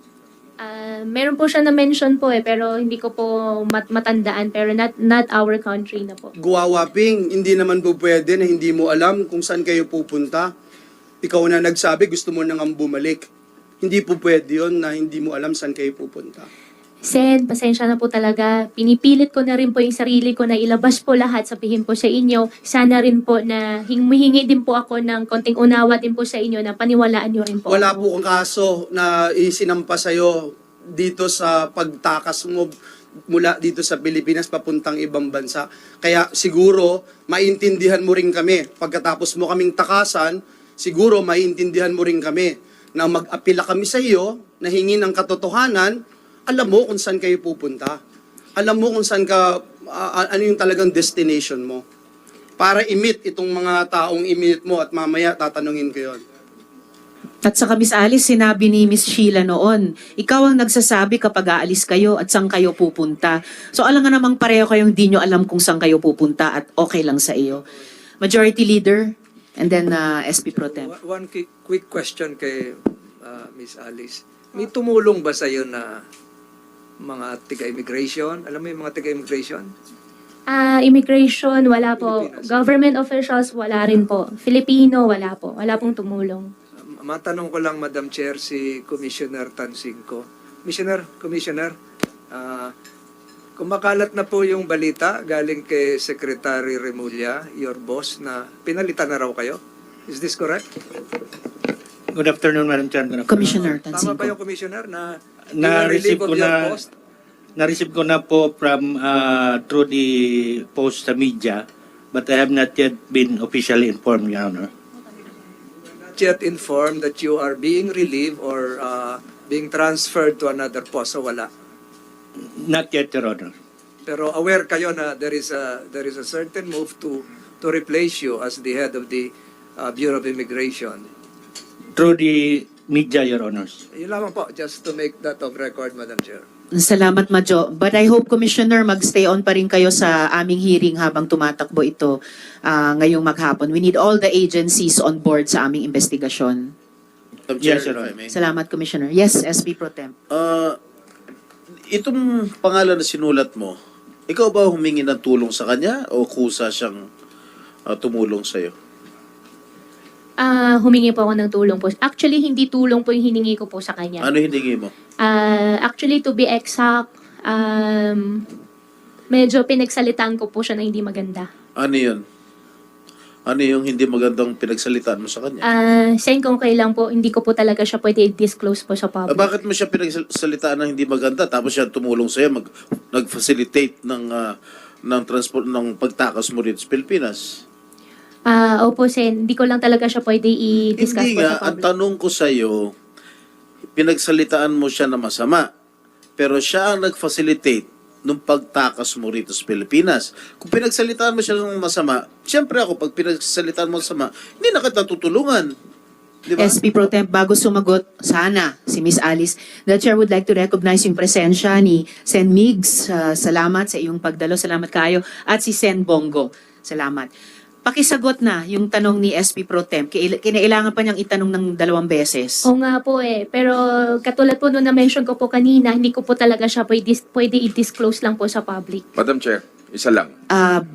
Meron po siya na-mention po pero hindi ko po matandaan, pero not our country na po. Guwawaping, hindi naman po pwede na hindi mo alam kung saan kayo pupunta. Ikaw na nagsabi, gusto mo nang bumalik. Hindi po pwede yun na hindi mo alam saan kayo pupunta. Sen, pasensya na po talaga. Pinipilit ko na rin po yung sarili ko na ilabas po lahat, sabihin po sa inyo. Sana rin po na humihingi din po ako ng konting unawa din po sa inyo na paniwalaan nyo rin po. Wala ako. po kang kaso na isinampa sa'yo dito sa pagtakas mo mula dito sa Pilipinas papuntang ibang bansa. Kaya siguro maintindihan mo rin kami. Pagkatapos mo kaming takasan, siguro maintindihan mo rin kami na mag-apila kami sa iyo, na hingi ng katotohanan, alam mo kung saan kayo pupunta. Alam mo kung saan ano yung talagang destination mo. Para i-meet itong mga taong i-meet mo at mamaya tatanungin ko yun. At saka Miss Alice, sinabi ni Miss Sheila noon, ikaw ang nagsasabi kapag aalis kayo at saan kayo pupunta. So alam nga namang pareho kayong di nyo alam kung saan kayo pupunta at okay lang sa iyo. Majority Leader and then SP Pro Tem. One quick question kay Miss Alice. May tumulong ba sa iyo na mga taga-immigration? Alam mo yung mga taga-immigration? Immigration, wala po. Pilipinas. Government officials, wala rin po. Filipino, wala po. Wala pong tumulong. Matanong ko lang, Madam Chair, si Commissioner Tansingco. Commissioner, kumakalat na po yung balita galing kay Secretary Remulla, your boss, na pinalitan na raw kayo. Is this correct? Good afternoon, Madam Chair. Good afternoon. Commissioner Tama Tansingco. ba yung Commissioner na Na-receive relieve of ko your na post? na-receive ko na po from through the post sa media, but I have not yet been officially informed, Your Honor. Not yet informed that you are being relieved or being transferred to another post, so wala. Not yet, Your Honor. Pero aware kayo na there is a certain move to replace you as the head of the Bureau of Immigration. Through the media, Your Honors. Yun lamang po, just to make that of record, Madam Chair. Salamat, Madjo. But I hope, Commissioner, magstay on pa rin kayo sa aming hearing habang tumatakbo ito ngayong maghapon. We need all the agencies on board sa aming investigasyon. Madam Chair, Yes, Your if I Honor. may. Salamat, Commissioner. Yes, SP Pro Temp. Itong pangalan na sinulat mo, ikaw ba humingi ng tulong sa kanya o kusa siyang tumulong sa'yo? Humingi po ako ng tulong po. Actually, hindi tulong po yung hiningi ko po sa kanya. Ano hiningi mo? Actually, to be exact, medyo pinagsalitaan ko po siya na hindi maganda. Ano yun? Ano yung hindi magandang pinagsalitaan mo sa kanya? Saying kung kailan po, hindi ko po talaga siya pwede i-disclose po sa public. Bakit mo siya pinagsalitaan ng hindi maganda tapos siya tumulong sa'yo, nag-facilitate ng transport ng pagtakas mo rito sa Pilipinas? Opo, Sen. Hindi ko lang talaga siya pwede i-discuss Hindi po nga, sa ang public. tanong ko sa'yo, pinagsalitaan mo siya na masama, pero siya ang nag-facilitate nung pagtakas mo rito sa Pilipinas. Kung pinagsalitaan mo siya ng masama, siyempre ako, pag pinagsalitaan mo masama, hindi na kita tutulungan. Di ba? SP Pro Temp, bago sumagot, sana, si Miss Alice, the Chair would like to recognize yung presensya ni Sen Migs. Salamat sa iyong pagdalo. Salamat kayo. At si Sen Bongo. Salamat. Pakisagot na yung tanong ni SP Pro Temp. Kinailangan pa niyang itanong ng 2 beses. Oo nga po eh. Pero katulad po nung na-mention ko po kanina, hindi ko po talaga siya pwede i-disclose lang po sa public. Madam Chair, isa lang.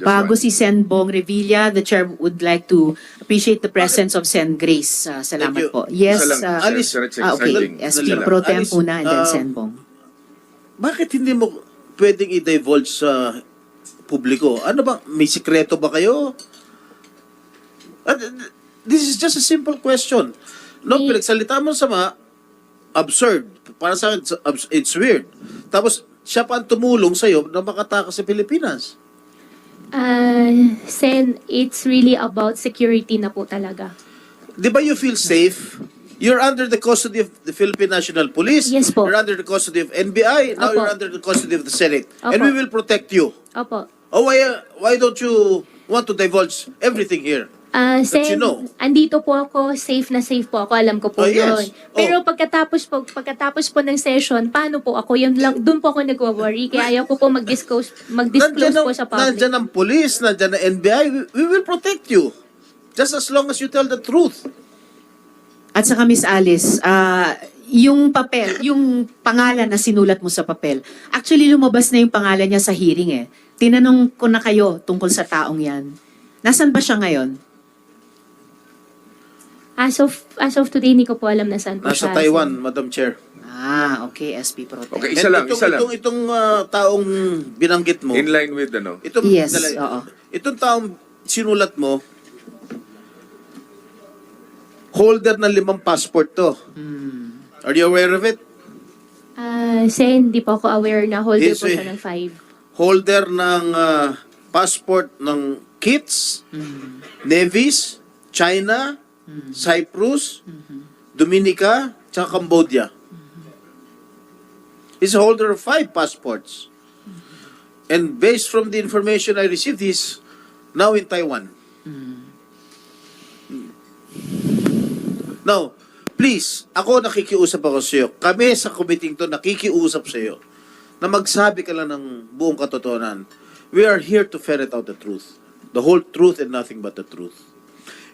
Bago si Sen Bong Revilla, the Chair would like to appreciate the presence of Sen Grace. Thank you. Salamat po. Yes, Isa lang, Alice. okay. SP Dali lang. Pro Temp Alice, muna and then Sen Bong. Bakit hindi mo pwedeng i-divulge sa publiko? Ano ba? May sikreto ba kayo? This is just a simple question. No, pinagsalita mo sama, absurd. Para sa akin, it's weird. Tapos, siya pa ang tumulong sa'yo na makatakas sa Pilipinas. Sen, it's really about security na po talaga. Di ba you feel safe? You're under the custody of the Philippine National Police. Yes po. You're under the custody of NBI. Now Opo. you're under the custody of the Senate. And Opo. we will protect you. Opo. Oh, why don't you want to divulge everything here? Sen, you know. andito po ako, safe na safe po ako, alam ko po Oh, yes. yun. Pero pagkatapos po ng session, paano po ako? Yun lang, doon po ako nagwo-worry, kaya ayaw ko po mag-disclose po sa public. Nandyan ang police, nandyan ang NBI. We will protect you. Just as long as you tell the truth. At saka Miss Alice, yung papel, yung pangalan na sinulat mo sa papel, actually lumabas na yung pangalan niya sa hearing eh. Tinanong ko na kayo tungkol sa taong yan. Nasaan ba siya ngayon? As of today, hindi ko po alam na saan po Nasa siya. Taiwan, Madam Chair. Okay, SP Pro Temp. Okay, isa lang, isa lang. Itong taong binanggit mo, In line with, ano? itong, Yes, oo. itong taong sinulat mo, holder ng 5 passport to. Are you aware of it? Sen, hindi po ako aware na holder Yes, po siya eh. ng 5. Holder ng passport ng Kits, Nevis, China, Cyprus, Dominica, tsaka Cambodia. He's a holder of 5 passports. And based from the information I received, he's now in Taiwan. Now, please, ako nakikiusap ako sa iyo. Kami sa committee to nakikiusap sa iyo na magsabi ka lang ng buong katotohanan. We are here to ferret out the truth. The whole truth and nothing but the truth.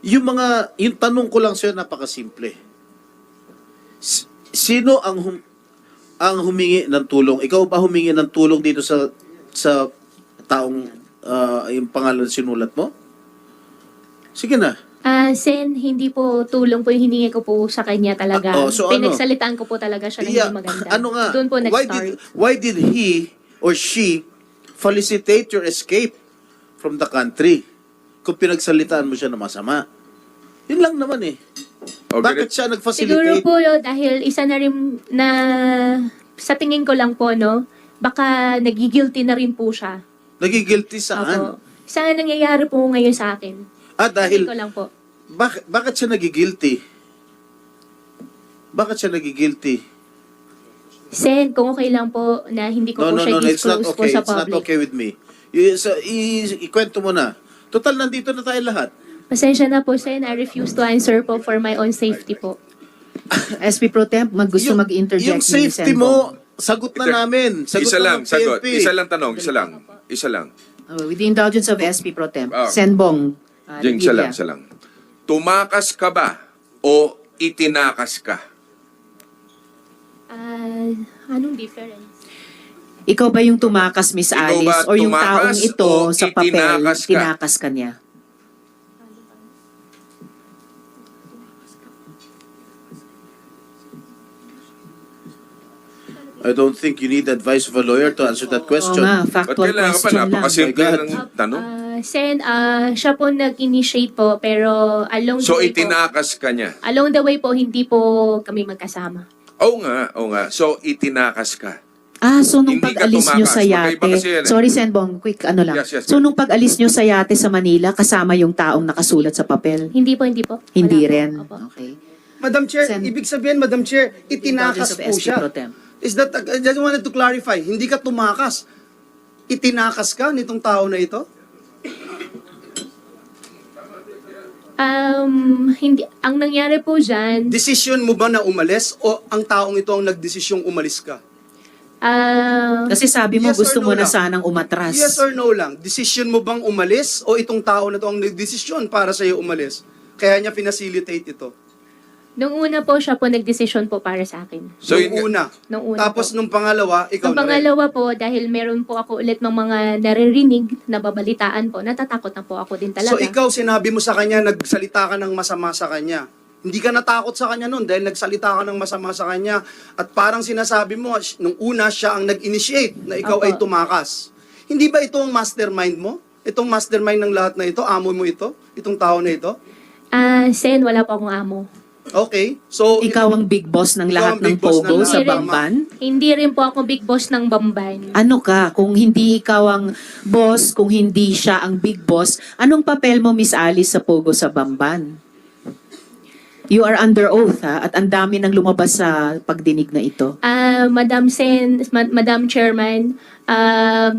Yung tanong ko lang sa'yo, napakasimple. Sino ang humingi ng tulong? Ikaw ba humingi ng tulong dito sa taong yung pangalan sinulat mo? Sige na. Sen, hindi po tulong po yung hiningi ko po sa kanya talaga. So ano? Pinagsalitaan ko po talaga siya na Yeah, hindi maganda. ano nga? Doon po nag-start. Why did he or she felicitate your escape from the country kung pinagsalitaan mo siya na masama? Yun lang naman eh. Bakit siya Siguro nag-facilitate? po dahil isa na rin na sa tingin ko lang po, no, baka nagigilty na rin po siya. Nagigilty saan? Opo. Isa na nangyayari po ngayon sa akin. Dahil, Tingin ko lang po. bakit siya nagigilty? Bakit siya nagigilty? Sen, kung okay lang po na hindi ko po siya It's not disclose po okay. sa It's not public. okay with me. Ikwento mo na. Total, nandito na tayo lahat. Pasensya na po, Sen. I refuse to answer po for my own safety po. SP Pro Temp, gusto mag-interject Yung ni safety Sen. mo, sagot na namin. Sagot Isa na lang, ng sagot. PNP. Isa lang tanong, isa lang. Isa lang. With the indulgence of SP Pro Temp, Ah. Senbong. Jing, isa Revilla. lang, isa lang. Tumakas ka ba o itinakas ka? Anong difference? Ikaw ba yung tumakas, Miss Ikaw Alice? ba O yung tumakas taong ito o sa papel, itinakas ka? tinakas ka niya? I don't think you need advice of a lawyer to answer that Oo question. nga, Ba't factual kailangan pa? question lang. Napakasimple My God. ng tanong. Sen, siya po nag-initiate po, pero along So, the way po, itinakas ka niya. along the way po, hindi po kami magkasama. Oo nga, oo nga. So, itinakas ka. So nung Hindi ka pag-alis nyo tumakas. sa Magkaiba yate, kasi yan eh. sorry Senbong, quick ano lang. Yes, yes, So yes. nung pag-alis nyo sa yate sa Manila, kasama yung taong nakasulat sa papel? Hindi po, hindi po. Hindi Wala po. rin? Opo. Okay. Madam Chair, Sen- ibig sabihin, Madam Chair, itinakas Indulgence of po SP siya. Pro Temp. Is that, I just wanted to clarify, hindi ka tumakas. Itinakas ka nitong tao na ito? Hindi, ang nangyari po dyan, Decision mo ba na umalis o ang taong ito ang nagdesisyong umalis ka? Kasi sabi mo Yes or gusto no mo na lang? sanang umatras. Yes or no lang? Decision mo bang umalis o itong tao na ito ang nagdesisyon para sa'yo umalis? Kaya niya pinacilitate ito. nung una po siya po nagdesisyon po para sa akin. So, Nung una. Nung una Tapos po. nung pangalawa, ikaw Nung na rin. pangalawa po, dahil meron po ako ulit ng mga naririnig na babalitaan po, natatakot na po ako din talaga. So ikaw, sinabi mo sa kanya, nagsalita ka ng masama sa kanya. Hindi ka natakot sa kanya noon dahil nagsalita ka ng masama sa kanya. At parang sinasabi mo, nung una siya ang nag-initiate na ikaw Opo. ay tumakas. Hindi ba ito ang mastermind mo? Itong mastermind ng lahat na ito? Amo mo ito? Itong tao na ito? Sen, wala po akong amo. Okay. So, Ikaw ang big boss ng Ikaw lahat ang ng big boss ng Pogo lahat. sa Hindi rin- Bamban? Hindi rin po ako big boss ng Bamban. Ano ka? Kung hindi ikaw ang boss, kung hindi siya ang big boss, anong papel mo, Miss Alice, sa Pogo sa Bamban? You are under oath, ha? At ang dami nang lumabas sa pagdinig na ito. Madam Madam Chairman,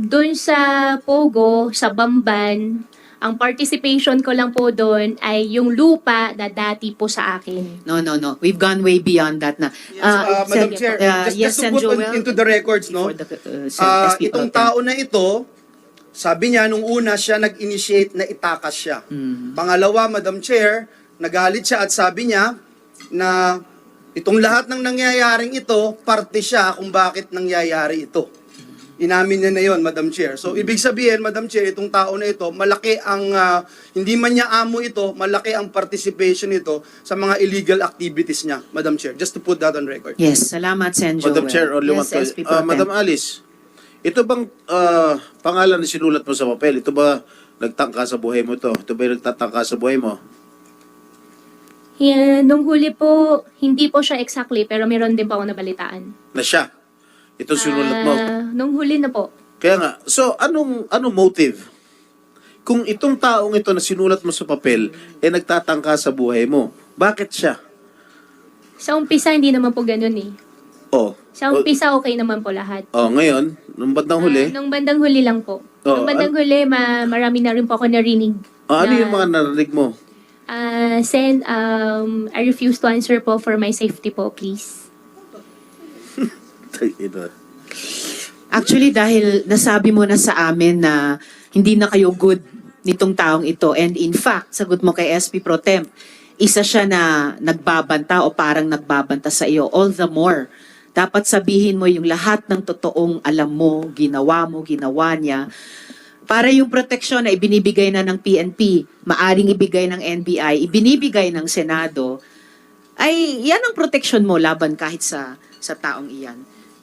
doon sa Pogo, sa Bamban, ang participation ko lang po doon ay yung lupa na dati po sa akin. No. We've gone way beyond that na. Madam Sen- Chair, yes, just to Sen put Joel, into the records, no? for the, SP Itong Pro Tem. tao na ito, sabi niya, nung una siya nag-initiate na itakas siya. Pangalawa, Madam Chair, nagalit siya at sabi niya na itong lahat ng nangyayaring ito, parte siya kung bakit nangyayari ito. Inamin niya na yon, Madam Chair. So, ibig sabihin, Madam Chair, itong tao na ito, malaki ang, hindi man niya amo ito, malaki ang participation nito sa mga illegal activities niya, Madam Chair. Just to put that on record. Yes, salamat, Sen Joel. Madam Chair, only one yes, question. SP Pro Tem. Madam Alice, ito bang pangalan na sinulat mo sa papel? Ito ba nagtangka sa buhay mo to? Ito ba yung nagtatangka sa buhay mo? Yeah, nung huli po, hindi po siya exactly, pero meron din po ako nabalitaan. Na siya? Ito sinulat mo? Nung huli na po. Kaya nga, so anong motive? Kung itong taong ito na sinulat mo sa papel, nagtatangka sa buhay mo, bakit siya? Sa umpisa, hindi naman po ganun eh. Oh. Sa umpisa, okay naman po lahat. Oh, ngayon, nung bandang huli, Nung bandang huli lang po. Oh, Nung bandang huli, marami na rin po ako narinig. ano na- yung mga narinig mo? Sen, I refuse to answer po for my safety po, please. Actually, dahil nasabi mo na sa amin na hindi na kayo good nitong taong ito. And in fact, sagot mo kay SP Pro Temp, isa siya na nagbabanta o parang nagbabanta sa iyo. All the more, dapat sabihin mo yung lahat ng totoong alam mo, ginawa niya. Para yung proteksyon na ibinibigay na ng PNP, maaring ibigay ng NBI, ibinibigay ng Senado, ay yan ang proteksyon mo laban kahit sa taong iyan.